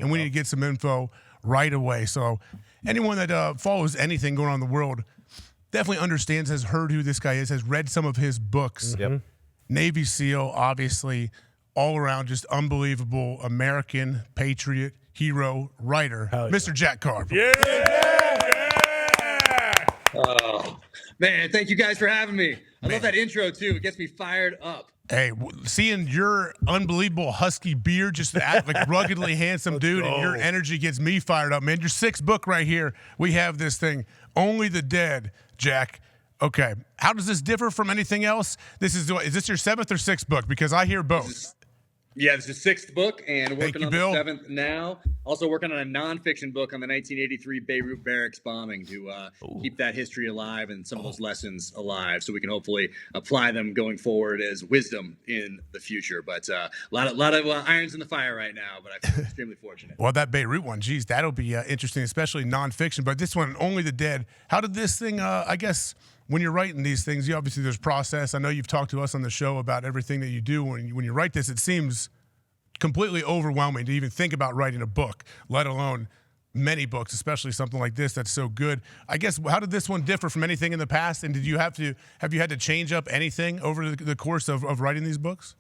and we need to get some info right away. So anyone that follows anything going on in the world definitely understands, has heard who this guy is, has read some of his books. Yep. Navy SEAL, obviously, all around just unbelievable American patriot, hero, writer, Mr. Jack Carr. Yeah! Oh, man, thank you guys for having me. I love that intro, too. It gets me fired up. Hey, seeing your unbelievable husky beard, just act like ruggedly handsome dude, and your energy gets me fired up, man. Your sixth book right here. We have this thing, Only the Dead, Jack. Okay, how does this differ from anything else? Is this your seventh or sixth book? Because I hear both. Yeah, this is the sixth book, and working on Bill. the seventh now. Also working on a nonfiction book on the 1983 Beirut barracks bombing to keep that history alive and some of those lessons alive, so we can hopefully apply them going forward as wisdom in the future. But a lot of irons in the fire right now, but I feel extremely fortunate. Well, that Beirut one, geez, that'll be interesting, especially nonfiction. But this one, Only the Dead. How did this thing? I guess when you're writing these things, you obviously there's process. I know you've talked to us on the show about everything that you do. When you write this, it seems completely overwhelming to even think about writing a book, let alone many books, especially something like this that's so good. I guess, how did this one differ from anything in the past? And have you had to change up anything over the course of writing these books?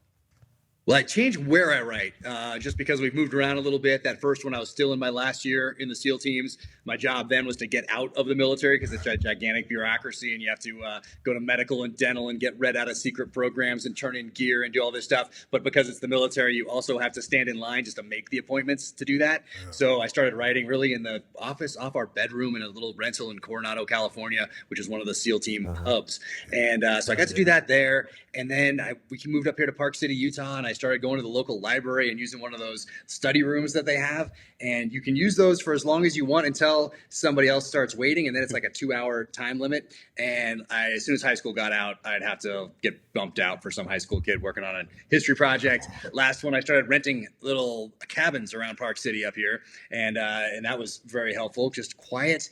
Well, I changed where I write just because we've moved around a little bit. That first one, I was still in my last year in the SEAL teams. My job then was to get out of the military because it's a gigantic bureaucracy and you have to go to medical and dental and get read out of secret programs and turn in gear and do all this stuff. But because it's the military, you also have to stand in line just to make the appointments to do that. Yeah. So I started writing really in the office off our bedroom in a little rental in Coronado, California, which is one of the SEAL team hubs. And so I got to do that there. And then we moved up here to Park City, Utah, and I started going to the local library and using one of those study rooms that they have. And you can use those for as long as you want until somebody else starts waiting. And then it's like a 2-hour time limit. And as soon as high school got out, I'd have to get bumped out for some high school kid working on a history project. Last one, I started renting little cabins around Park City up here. And that was very helpful, just quiet,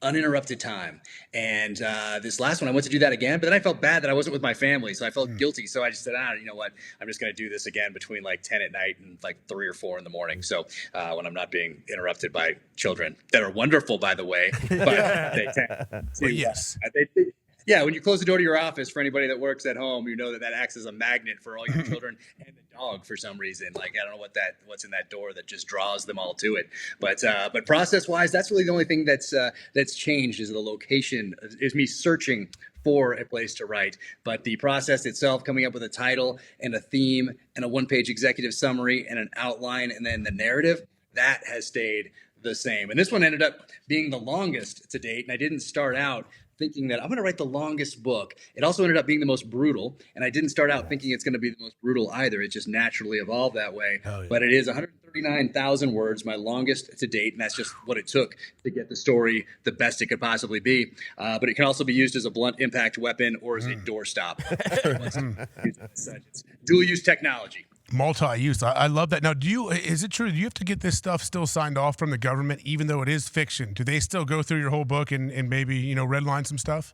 uninterrupted time. And this last one, I went to do that again, but then I felt bad that I wasn't with my family, so I felt guilty. So I just said, you know what, I'm just going to do this again between like 10 at night and like 3 or 4 in the morning. So when I'm not being interrupted by children that are wonderful, by the way, but they tend to, yes. Yeah, when you close the door to your office, for anybody that works at home, you know that acts as a magnet for all your children and the dog for some reason. Like, I don't know what's in that door that just draws them all to it. But process-wise, that's really the only thing that's changed is the location, is me searching for a place to write. But the process itself, coming up with a title and a theme and a 1-page executive summary and an outline and then the narrative, that has stayed the same. And this one ended up being the longest to date, and I didn't start out thinking that I'm going to write the longest book. It also ended up being the most brutal, and I didn't start out thinking it's going to be the most brutal either. It just naturally evolved that way. Yeah. But it is 139,000 words, my longest to date, and that's just what it took to get the story the best it could possibly be. But it can also be used as a blunt impact weapon or as a doorstop. It's dual-use technology. Multi-use. I love that. Now, is it true? Do you have to get this stuff still signed off from the government, even though it is fiction? Do they still go through your whole book and maybe, redline some stuff?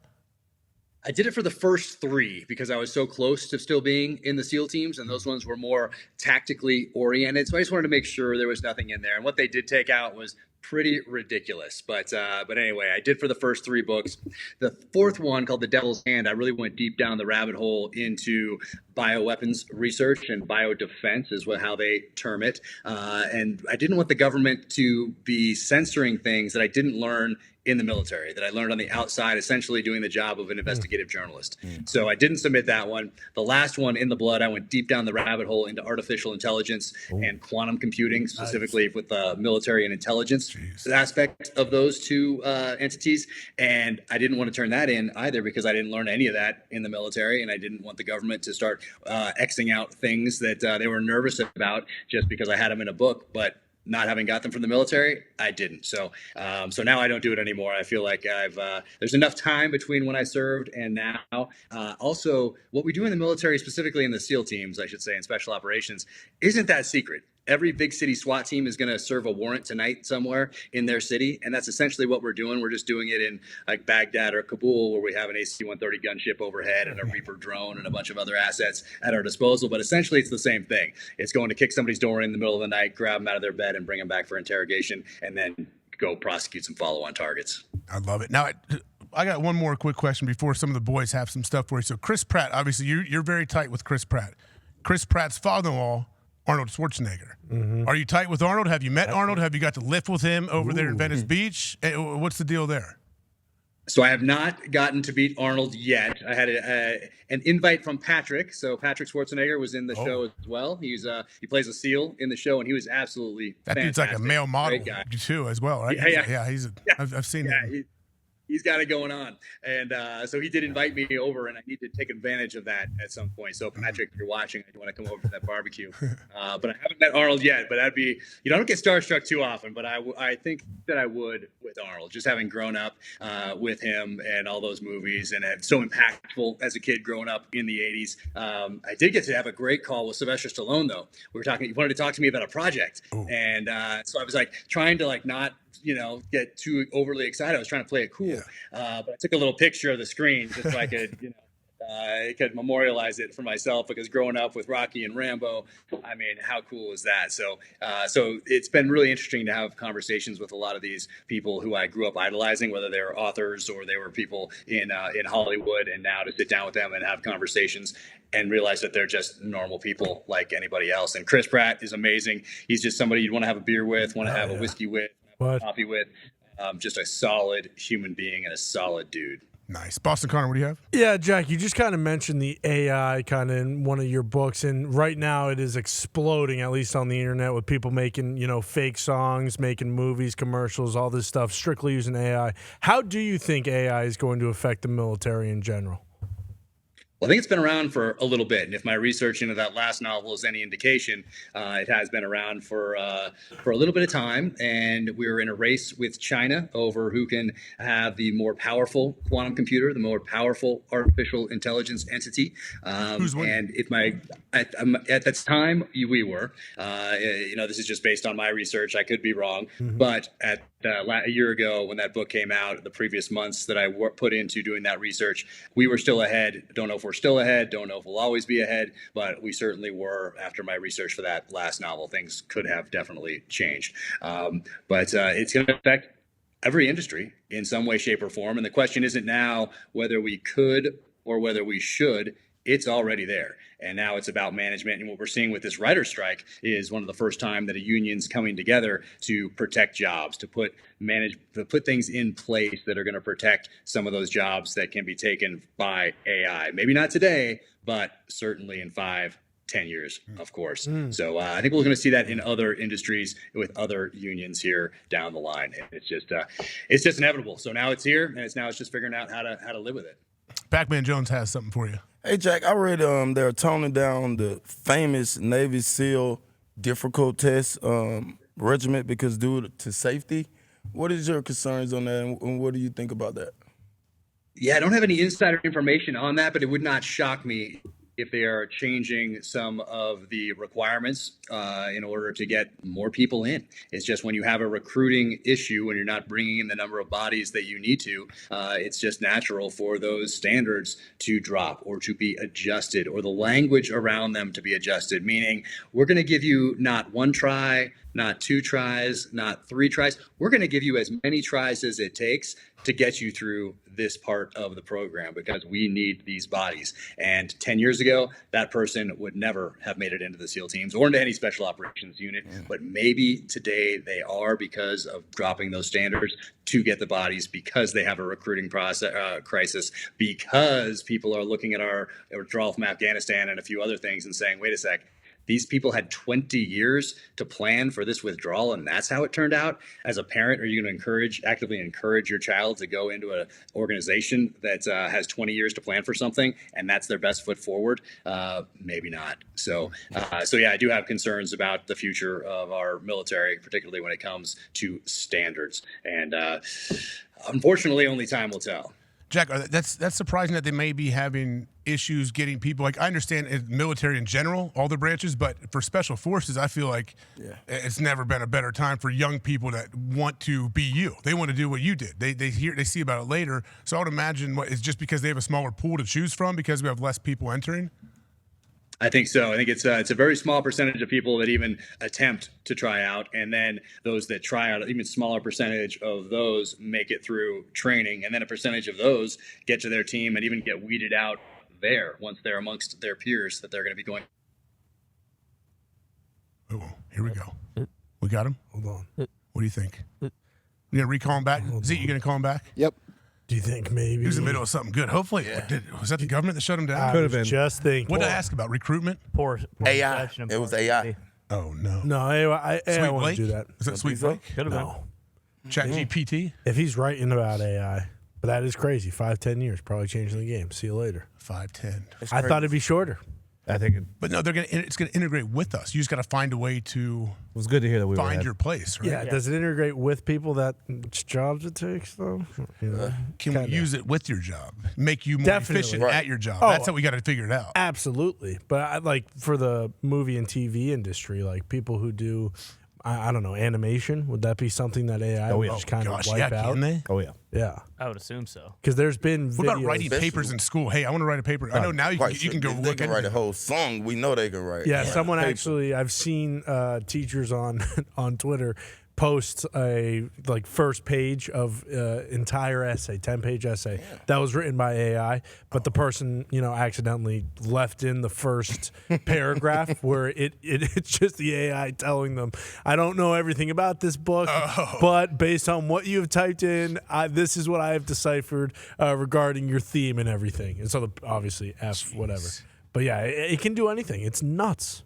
I did it for the first 3 because I was so close to still being in the SEAL teams, and those ones were more tactically oriented. So I just wanted to make sure there was nothing in there. And what they did take out was pretty ridiculous. But anyway, I did for the first 3 books. The 4th one, called The Devil's Hand, I really went deep down the rabbit hole into bioweapons research and biodefense is how they term it. And I didn't want the government to be censoring things that I didn't learn in the military, that I learned on the outside, essentially doing the job of an investigative journalist. So I didn't submit that one. The last one, In the Blood, I went deep down the rabbit hole into artificial intelligence and quantum computing, specifically with the military and intelligence aspect of those 2 entities. And I didn't want to turn that in either because I didn't learn any of that in the military, and I didn't want the government to start Xing out things that they were nervous about just because I had them in a book. But not having got them from the military, I didn't. So now I don't do it anymore. I feel like there's enough time between when I served and now. Also, what we do in the military, specifically in the SEAL teams, I should say, in special operations, isn't that secret. every big city SWAT team is going to serve a warrant tonight somewhere in their city. And that's essentially what we're doing. We're just doing it in like Baghdad or Kabul, where we have an AC-130 gunship overhead and a Reaper drone and a bunch of other assets at our disposal. But essentially it's the same thing. It's going to kick somebody's door in the middle of the night, grab them out of their bed and bring them back for interrogation, and then go prosecute some follow-on targets. I love it. Now, I got one more quick question before some of the boys have some stuff for you. So Chris Pratt, obviously you're very tight with Chris Pratt. Chris Pratt's father-in-law, Arnold Schwarzenegger. Mm-hmm. Are you tight with Arnold? Have you met Arnold? Have you got to lift with him over there in Venice Beach? What's the deal there? So I have not gotten to meet Arnold yet. I had an invite from Patrick. So Patrick Schwarzenegger was in the show as well. He plays a SEAL in the show, and he was absolutely that fantastic. dude's like a male model too, as well, right? Yeah. I've seen him. He's got it going on. And so he did invite me over, and I need to take advantage of that at some point. So, Patrick, if you're watching, I want to come over to that barbecue. But I haven't met Arnold yet. But that'd be, I don't get starstruck too often, but I think that I would with Arnold, just having grown up with him and all those movies, and so impactful as a kid growing up in the 80s. I did get to have a great call with Sylvester Stallone, though. You wanted to talk to me about a project. Ooh. And so I was trying to not get too overly excited. I was trying to play it cool. But I took a little picture of the screen just so I could, I could memorialize it for myself, because growing up with Rocky and Rambo, I mean, how cool is that? So it's been really interesting to have conversations with a lot of these people who I grew up idolizing, whether they were authors or they were people in Hollywood, and now to sit down with them and have conversations and realize that they're just normal people like anybody else. And Chris Pratt is amazing. He's just somebody you'd want to have a beer with, want to have a whiskey with, coffee with. Just a solid human being and a solid dude. Nice. Boston Connor, what do you have? Yeah, Jack, you just kind of mentioned the AI kind of in one of your books, and right now it is exploding, at least on the internet, with people making, fake songs, making movies, commercials, all this stuff, strictly using AI. How do you think AI is going to affect the military in general? Well, I think it's been around for a little bit, and if my research into that last novel is any indication, it has been around for a little bit of time, and we're in a race with China over who can have the more powerful quantum computer, the more powerful artificial intelligence entity. Who's winning? And at that time, we were. This is just based on my research. I could be wrong, but at a year ago when that book came out, the previous months that I put into doing that research, we were still ahead. Don't know if we're still ahead. Don't know if we'll always be ahead, but we certainly were after my research for that last novel. Things could have definitely changed. But it's going to affect every industry in some way, shape, or form. And the question isn't now whether we could or whether we should. It's already there. And now it's about management. And what we're seeing with this writer's strike is one of the first time that a union's coming together to protect jobs, to put things in place that are going to protect some of those jobs that can be taken by AI. Maybe not today, but certainly in 5-10 years, of course. So I think we're going to see that in other industries with other unions here down the line. And it's just inevitable. So now it's here, and it's just figuring out how to live with it. Pac-Man Jones has something for you. Hey, Jack, I read they're toning down the famous Navy SEAL difficult test regiment because due to safety. What is your concerns on that, and what do you think about that? Yeah, I don't have any insider information on that, but it would not shock me if they are changing some of the requirements in order to get more people in. It's just when you have a recruiting issue, when you're not bringing in the number of bodies that you need to, it's just natural for those standards to drop or to be adjusted, or the language around them to be adjusted, meaning we're going to give you not one try, not 2 tries, not 3 tries. We're going to give you as many tries as it takes to get you through this part of the program, because we need these bodies. And 10 years ago, that person would never have made it into the SEAL teams or into any special operations unit. But maybe today they are, because of dropping those standards to get the bodies, because they have a recruiting crisis, because people are looking at our withdrawal from Afghanistan and a few other things and saying, wait a sec, these people had 20 years to plan for this withdrawal, and that's how it turned out. As a parent, are you going to actively encourage your child to go into an organization that has 20 years to plan for something, and that's their best foot forward? Maybe not. So yeah, I do have concerns about the future of our military, particularly when it comes to standards. And unfortunately, only time will tell. Jack, that's surprising that they may be having issues getting people. Like, I understand in military in general, all the branches, but for special forces, I feel like it's never been a better time for young people that want to be you. They want to do what you did. They see about it later. So I would imagine it's just because they have a smaller pool to choose from because we have less people entering. I think so. I think it's a very small percentage of people that even attempt to try out, and then those that try out, even smaller percentage of those make it through training, and then a percentage of those get to their team and even get weeded out there once they're amongst their peers that they're going to be going. Oh, here we go. We got him. Hold on. What do you think? You gonna recall him back? Zeke, you gonna call him back? Yep. Do you think maybe He was in the middle of something good. Hopefully, was that the government that shut him down? Could have been. Just think. What did I ask about? Recruitment? Poor AI. selection of It was poor AI. quality. Oh no. No, I Sweet won't Blake? do that. Is that Sweet Blake? Could have No. Chat GPT? If he's writing about AI, but that is crazy. 5-10 years, probably changing the game. See you later. 5'10". I thought it'd be shorter. I think it But no, it's gonna integrate with us. You just got to find a way to was good to hear that we were find ahead. your place, right? Yeah, does it integrate with people that jobs it takes, though? You know, Can kinda. we use it with your job? Make you more Definitely. efficient Right. at your job. Oh. That's how we got to figure it out. Absolutely. But I, like for the movie and TV industry, like people who do, I don't know, animation, would that be something that AI would just kind Gosh, of wipe yeah, out? can they? Oh yeah. Yeah. I would assume so. Because there's been What about videos- writing papers in school? Hey, I want to write a paper. I know now you can go If they look can at write a whole song. We know they can write. Yeah, someone paper. actually, I've seen teachers on on Twitter post a first page of entire essay, 10-page essay that was written by AI, but the person accidentally left in the first paragraph where it's just the AI telling them, I don't know everything about this book, but based on what you have typed in, this is what I have deciphered regarding your theme and everything. And so obviously whatever. But yeah, it can do anything. It's nuts.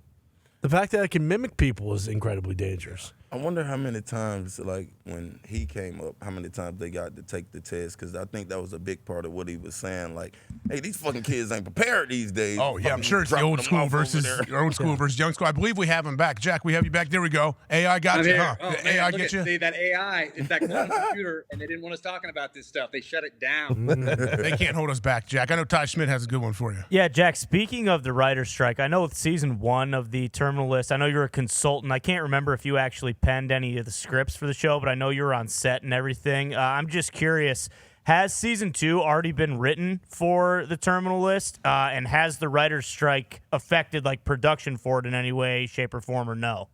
The fact that it can mimic people is incredibly dangerous. I wonder how many times, like when he came up, how many times they got to take the test? Because I think that was a big part of what he was saying. Like, hey, these fucking kids ain't prepared these days. Oh yeah, I'm Fucking sure it's the dropping old them school off over versus there. young school. I believe we have him back. Jack, we have you back. There we go. AI got I'm you, here. huh? Oh, Did man, AI look get at, you? see, that AI is that quantum computer, and they didn't want us talking about this stuff. They shut it down. They can't hold us back, Jack. I know Ty Schmidt has a good one for you. Yeah, Jack, speaking of the writer's strike, I know with season 1 of the Terminal List, I know you're a consultant. I can't remember if you actually penned any of the scripts for the show, but I know you were on set and everything. I'm just curious, has season 2 already been written for the Terminal List? And has the writer's strike affected production for it in any way, shape, or form, or no?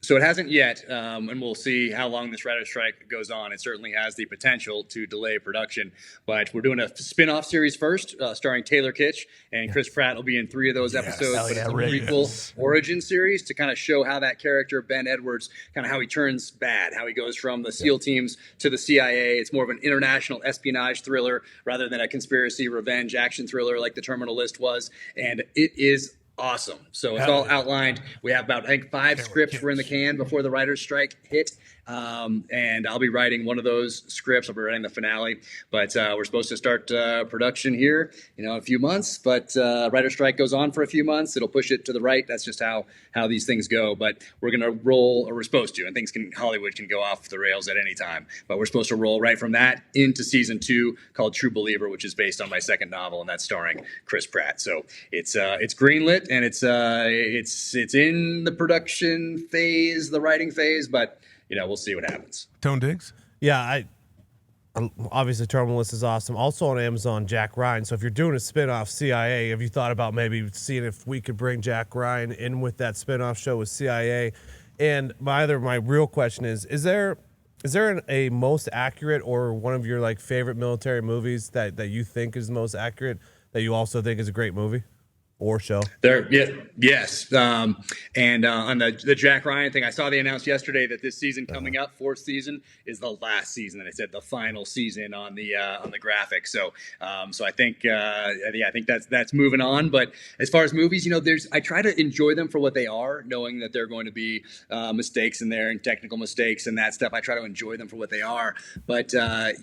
So it hasn't yet, and we'll see how long this writer's strike goes on. It certainly has the potential to delay production, but we're doing a spin-off series first, starring Taylor Kitsch, and Chris Pratt will be in 3 of those episodes. Hell But yeah, it's a Rick. prequel origin series to kind of show how that character, Ben Edwards, kind of how he turns bad, how he goes from the SEAL teams to the CIA. It's more of an international espionage thriller rather than a conspiracy revenge action thriller like the Terminal List was, and it is awesome. So it's all outlined. We have about, I think, 5 scripts were in the can before the writer's strike hit. And I'll be writing one of those scripts. I'll be writing the finale. But we're supposed to start production here, in a few months. But writer's strike goes on for a few months. It'll push it to the right. That's just how these things go. But we're going to roll, or we're supposed to, and Hollywood can go off the rails at any time. But we're supposed to roll right from that into season 2 called True Believer, which is based on my second novel, and that's starring Chris Pratt. So it's greenlit, and it's in the production phase, the writing phase, but we'll see what happens. Tone Diggs? Yeah, obviously Terminal List is awesome. Also on Amazon, Jack Ryan. So if you're doing a spinoff CIA, have you thought about maybe seeing if we could bring Jack Ryan in with that spinoff show with CIA? And my real question is there a most accurate or one of your favorite military movies that you think is the most accurate that you also think is a great movie or show? Yes. And on the Jack Ryan thing, I saw they announced yesterday that this season coming up, 4th season, is the last season, and it said the final season on the graphic. So I think I think that's moving on. But as far as movies, I try to enjoy them for what they are, knowing that there are going to be mistakes in there and technical mistakes and that stuff. I try to enjoy them for what they are. But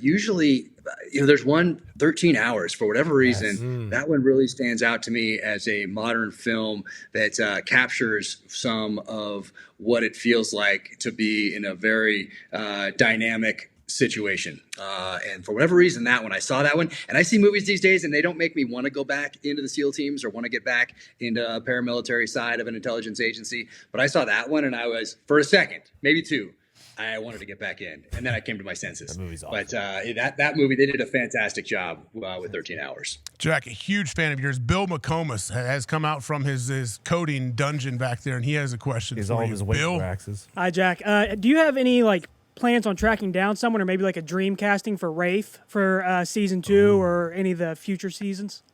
usually, there's one 13 Hours for whatever reason. That one really stands out to me as a modern film that captures some of what it feels like to be in a very dynamic situation. And for whatever reason, that one, I saw that one, and I see movies these days and they don't make me want to go back into the SEAL teams or want to get back into a paramilitary side of an intelligence agency. But I saw that one and I was, for a second, maybe two, I wanted to get back in, and then I came to my senses. That movie's awesome. But that movie, they did a fantastic job with 13 Hours. Jack, a huge fan of yours. Bill McComas has come out from his coding dungeon back there, and he has a question He's for all you. his weight Bill, axes. Hi, Jack. Do you have any plans on tracking down someone, or maybe like a dream casting for Rafe for season 2 or any of the future seasons?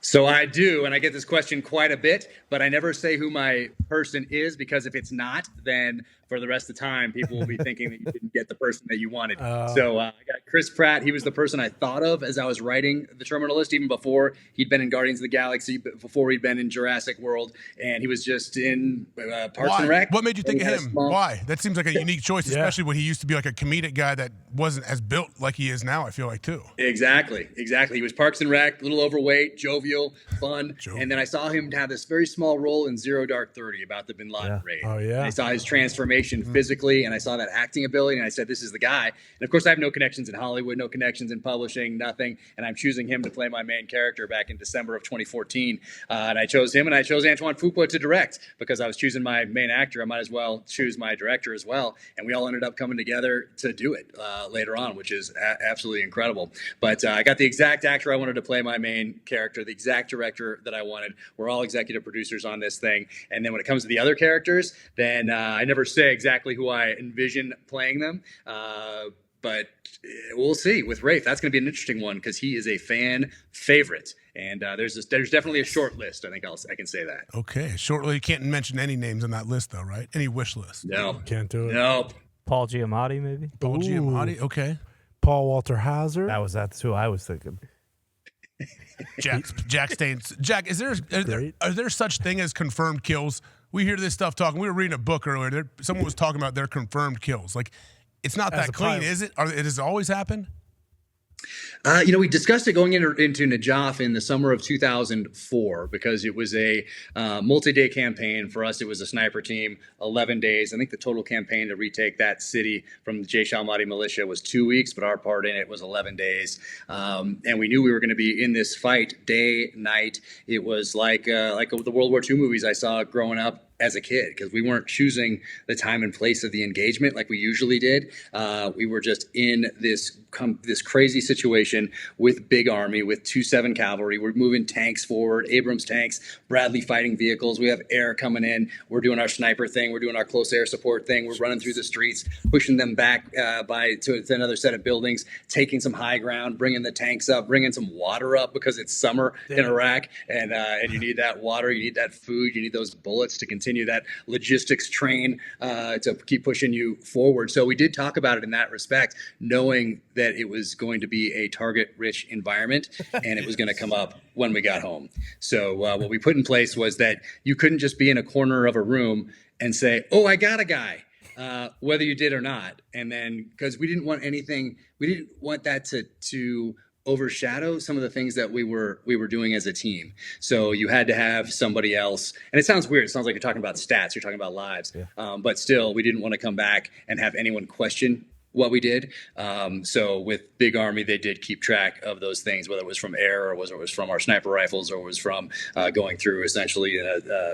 So I do, and I get this question quite a bit, but I never say who my person is, because if it's not, then for the rest of the time, people will be thinking that you didn't get the person that you wanted. So I got Chris Pratt. He was the person I thought of as I was writing the Terminal List, even before he'd been in Guardians of the Galaxy, before he'd been in Jurassic World, and he was just in Parks and Rec. What made you think of him? Why? That seems like a unique choice, Yeah. especially when he used to be like a comedic guy that wasn't as built like he is now, I feel like, too. Exactly. He was Parks and Rec, a little overweight, jovial, fun. And then I saw him have this very small role in Zero Dark 30 about the Bin Laden raid. Oh, yeah. And I saw his transformation physically, and I saw that acting ability, and I said, this is the guy. And of course, I have no connections in Hollywood, no connections in publishing, nothing. And I'm choosing him to play my main character back in December of 2014. And I chose him, and I chose Antoine Fuqua to direct, because I was choosing my main actor. I might as well choose my director as well. And we all ended up coming together to do it later on, which is absolutely incredible. But I got the exact actor I wanted to play my main character, the exact director that I wanted. We're all executive producers on this thing. And then when it comes to the other characters, then I never say exactly who I envision playing them. But we'll see with Rafe. That's going to be an interesting one, because he is a fan favorite. And there's definitely a short list. I think I can say that. Okay, shortly. You can't mention any names on that list, though, right? Any wish list? No. Can't do it. Nope. Paul Giamatti, maybe. Paul Giamatti, okay. Paul Walter Hauser. That's who I was thinking. Jack Staines. Jack, are there such thing as confirmed kills? We hear this stuff talking. We were reading a book earlier. Someone was talking about their confirmed kills. Like, it's not As that a clean, pilot. is it? Does it always happen? We discussed it going into Najaf in the summer of 2004, because it was a multi-day campaign. For us, it was a sniper team, 11 days. I think the total campaign to retake that city from the Jaish al-Mahdi militia was 2 weeks, but our part in it was 11 days. And we knew we were going to be in this fight day, night. It was like the World War II movies I saw growing up as a kid, because we weren't choosing the time and place of the engagement like we usually did. We were just in this crazy situation with big army, with 2-7 cavalry. We're moving tanks forward, Abrams tanks, Bradley fighting vehicles. We have air coming in. We're doing our sniper thing. We're doing our close air support thing. We're running through the streets, pushing them back to another set of buildings, taking some high ground, bringing the tanks up, bringing some water up, because it's summer in Iraq, and you need that water, you need that food, you need those bullets to continue that logistics train to keep pushing you forward. So we did talk about it in that respect, knowing that it was going to be a target-rich environment, and it was going to come up when we got home. So what we put in place was that you couldn't just be in a corner of a room and say, "Oh, I got a guy," whether you did or not. And then, because we didn't want that to overshadow some of the things that we were doing as a team. So you had to have somebody else. And it sounds weird. It sounds like you're talking about stats. You're talking about lives. Yeah. But still, we didn't want to come back and have anyone question what we did. So with Big Army, they did keep track of those things, whether it was from air or whether it was from our sniper rifles or it was from going through essentially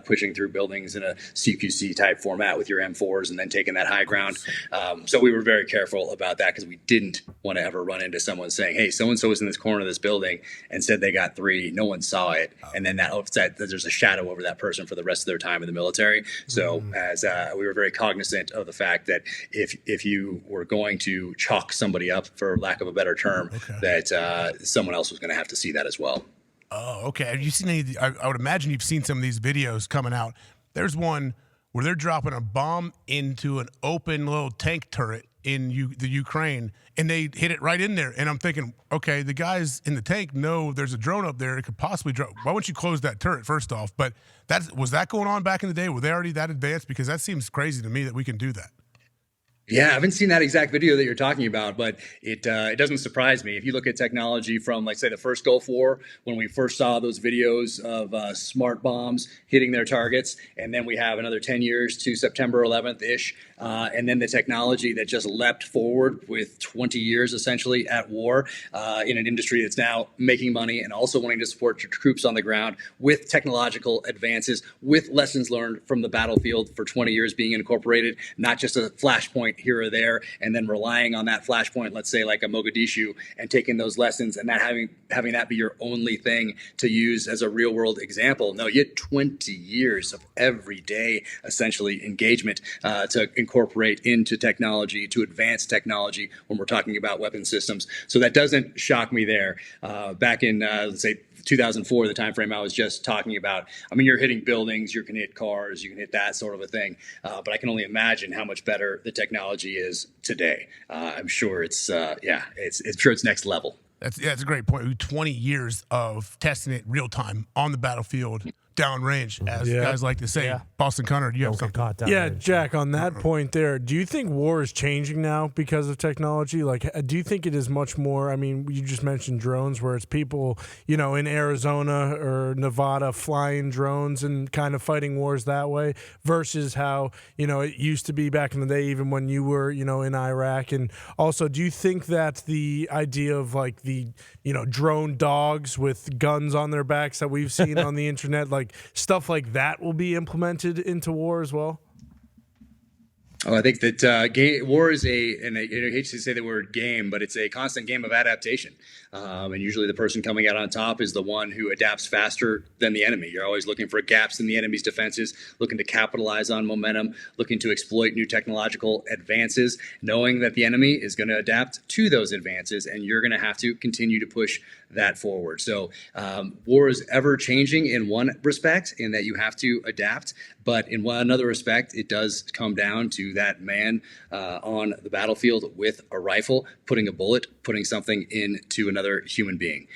pushing through buildings in a CQC type format with your M4s and then taking that high ground. So we were very careful about that, because we didn't want to ever run into someone saying, "Hey, so-and-so was in this corner of this building and said they got 3. No one saw it." And then that there's a shadow over that person for the rest of their time in the military. So as we were very cognizant of the fact that if you were going to chalk somebody up, for lack of a better term, that someone else was going to have to see that as well. Oh, okay. Have you seen any? I would imagine you've seen some of these videos coming out. There's one where they're dropping a bomb into an open little tank turret in the Ukraine, and they hit it right in there. And I'm thinking, okay, the guys in the tank know there's a drone up there. It could possibly drop. Why wouldn't you close that turret first off? But was that going on back in the day? Were they already that advanced? Because that seems crazy to me that we can do that. Yeah, I haven't seen that exact video that you're talking about, but it doesn't surprise me. If you look at technology from, like, say, the first Gulf War, when we first saw those videos of smart bombs hitting their targets, and then we have another 10 years to September 11th-ish, and then the technology that just leapt forward with 20 years, essentially, at war in an industry that's now making money and also wanting to support your troops on the ground with technological advances, with lessons learned from the battlefield for 20 years being incorporated, not just a flashpoint here or there, and then relying on that flashpoint, let's say like a Mogadishu, and taking those lessons and not having that be your only thing to use as a real world example. No, you had 20 years of everyday, essentially, engagement to incorporate into technology, to advance technology when we're talking about weapon systems. So that doesn't shock me there. Back in, let's say, 2004, the time frame I was just talking about. I mean, you're hitting buildings, you can hit cars, you can hit that sort of a thing. But I can only imagine how much better the technology is today. I'm sure it's sure it's next level. That's a great point. 20 years of testing it real time on the battlefield, downrange, as guys like to say. Yeah. Boston Connor, do you have something? Yeah, Jack, on that point there, do you think war is changing now because of technology? Like, do you think it is much more? I mean, you just mentioned drones, where it's people, in Arizona or Nevada flying drones and kind of fighting wars that way, versus how, it used to be back in the day, even when you were, in Iraq. And also, do you think that the idea of like the, drone dogs with guns on their backs that we've seen on the internet, like stuff like that will be implemented into war as well? Oh, I think that war is and I hate to say the word game, but it's a constant game of adaptation. And usually the person coming out on top is the one who adapts faster than the enemy. You're always looking for gaps in the enemy's defenses, looking to capitalize on momentum, looking to exploit new technological advances, knowing that the enemy is going to adapt to those advances, and you're going to have to continue to push that forward. So war is ever changing in one respect, in that you have to adapt. But in another respect, it does come down to that man on the battlefield with a rifle, putting a bullet, putting something into another human being.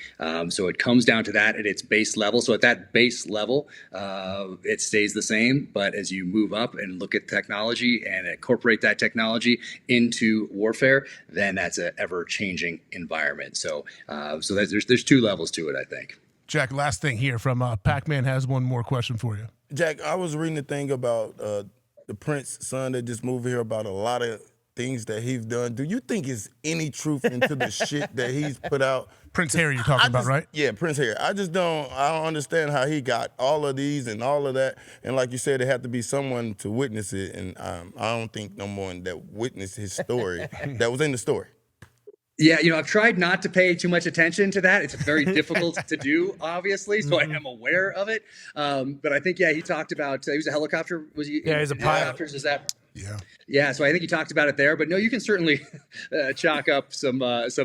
So it comes down to that at its base level. So at that base level, it stays the same. But as you move up and look at technology and incorporate that technology into warfare, then that's an ever-changing environment. So there's two levels to it, I think. Jack, last thing here from Pac-Man has one more question for you. Jack, I was reading a thing about the Prince son that just moved here, about a lot of things that he's done. Do you think there's any truth into the shit that he's put out? Prince Harry you're talking about, right? Yeah, Prince Harry. I don't understand how he got all of these and all of that. And like you said, it had to be someone to witness it. And I don't think no one that witnessed his story that was in the story. Yeah, I've tried not to pay too much attention to that. It's very difficult to do, obviously, so I am aware of it. But I think, he talked about, he was a helicopter, was he? Yeah, he's a pilot. Helicopters, is that? Yeah. Yeah, so I think he talked about it there. But no, you can certainly chalk up some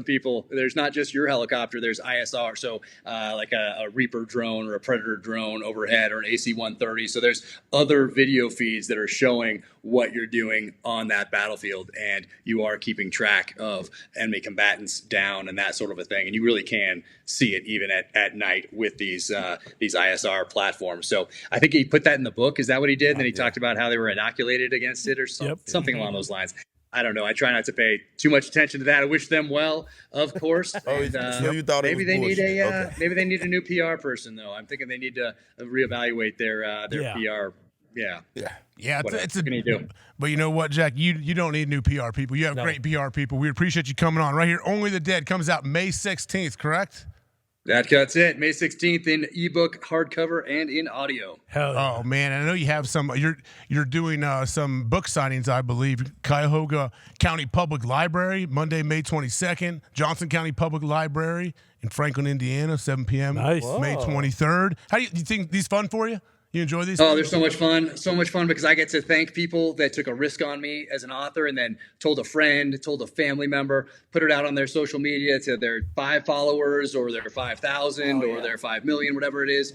people. There's not just your helicopter. There's ISR, so like a Reaper drone or a Predator drone overhead, or an AC-130. So there's other video feeds that are showing what you're doing on that battlefield, and you are keeping track of enemy combatants down and that sort of a thing. And you really can see it even at night with these ISR platforms. So I think he put that in the book. Is that what he did? And then he talked about how they were inoculated against it, or something along those lines. I don't know. I try not to pay too much attention to that. I wish them well, of course. And, so you thought maybe it was they bullshit. need maybe they need a new PR person, though. I'm thinking they need to reevaluate their PR. Yeah. It's what can you do? But you know what, Jack? You don't need new PR people. You have great PR people. We appreciate you coming on right here. Only the Dead comes out May 16th, correct? That's it. May 16th in ebook, hardcover, and in audio. Hell yeah. Oh man, I know you have some. You're doing some book signings, I believe. Cuyahoga County Public Library, Monday, May 22nd. Johnson County Public Library in Franklin, Indiana, 7 p.m. Nice. May 23rd. How do you think these fun for you? You enjoy these? Oh, they're so much fun. So much fun because I get to thank people that took a risk on me as an author, and then told a friend, told a family member, put it out on their social media to their 5 followers or their 5,000 or their 5 million, whatever it is.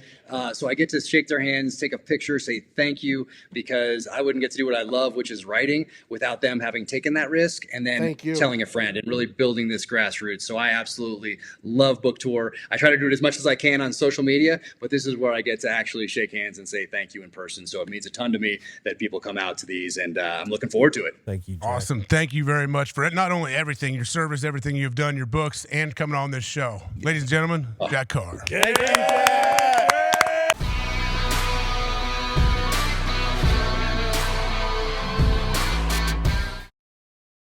So I get to shake their hands, take a picture, say thank you, because I wouldn't get to do what I love, which is writing, without them having taken that risk and then telling a friend and really building this grassroots. So I absolutely love Book Tour. I try to do it as much as I can on social media, but this is where I get to actually shake hands and and say thank you in person. So it means a ton to me that people come out to these, and I'm looking forward to it. Thank you, Jack. Awesome. Thank you very much for not only everything, your service, everything you've done, your books, and coming on this show. Ladies and gentlemen, Jack Carr. Thank you, Jack.